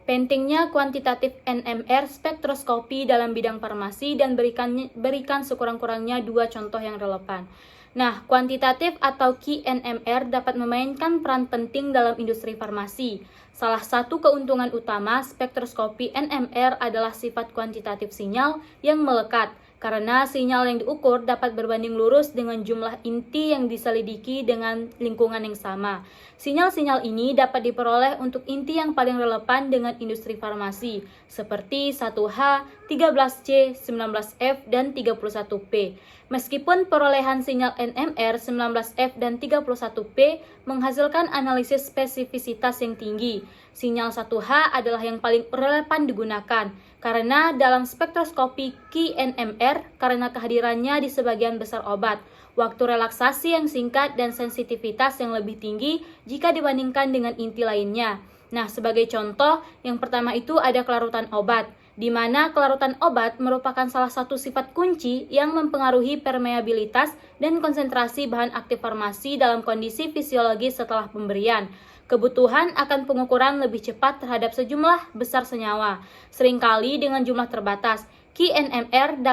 Pentingnya kuantitatif NMR spektroskopi dalam bidang farmasi dan berikan sekurang-kurangnya dua contoh yang relevan. Nah, kuantitatif atau Key NMR dapat memainkan peran penting dalam industri farmasi. Salah satu keuntungan utama spektroskopi NMR adalah sifat kuantitatif sinyal yang melekat, karena sinyal yang diukur dapat berbanding lurus dengan jumlah inti yang diselidiki dengan lingkungan yang sama. Sinyal-sinyal ini dapat diperoleh untuk inti yang paling relevan dengan industri farmasi, seperti 1H, 13C, 19F, dan 31P. Meskipun perolehan sinyal NMR 19F dan 31P menghasilkan analisis spesifisitas yang tinggi, sinyal 1H adalah yang paling relevan digunakan, karena dalam spektroskopi Key NMR, karena kehadirannya di sebagian besar obat, waktu relaksasi yang singkat dan sensitivitas yang lebih tinggi jika dibandingkan dengan inti lainnya. Nah, sebagai contoh, yang pertama itu ada kelarutan obat, di mana kelarutan obat merupakan salah satu sifat kunci yang mempengaruhi permeabilitas dan konsentrasi bahan aktif farmasi dalam kondisi fisiologis setelah pemberian. Kebutuhan akan pengukuran lebih cepat terhadap sejumlah besar senyawa, seringkali dengan jumlah terbatas. Key NMR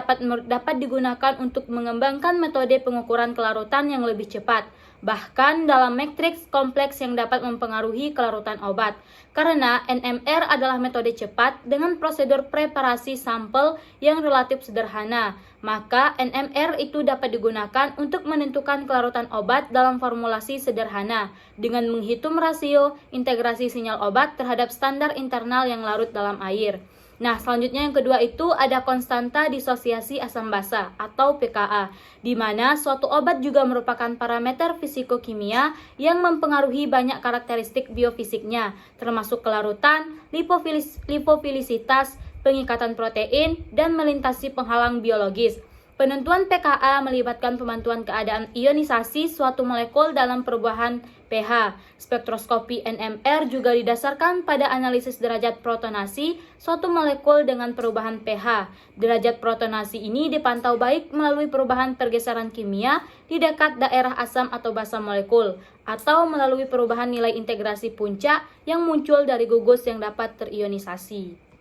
dapat digunakan untuk mengembangkan metode pengukuran kelarutan yang lebih cepat, bahkan dalam matriks kompleks yang dapat mempengaruhi kelarutan obat. Karena NMR adalah metode cepat dengan prosedur preparasi sampel yang relatif sederhana, maka NMR itu dapat digunakan untuk menentukan kelarutan obat dalam formulasi sederhana dengan menghitung rasio integrasi sinyal obat terhadap standar internal yang larut dalam air. Nah, selanjutnya yang kedua itu ada konstanta disosiasi asam basa atau pKa, di mana suatu obat juga merupakan parameter fisikokimia yang mempengaruhi banyak karakteristik biofisiknya, termasuk kelarutan, lipofilisitas, pengikatan protein, dan melintasi penghalang biologis. Penentuan pKa melibatkan pemantauan keadaan ionisasi suatu molekul dalam perubahan pH. Spektroskopi NMR juga didasarkan pada analisis derajat protonasi suatu molekul dengan perubahan pH. Derajat protonasi ini dipantau baik melalui perubahan pergeseran kimia di dekat daerah asam atau basa molekul, atau melalui perubahan nilai integrasi puncak yang muncul dari gugus yang dapat terionisasi.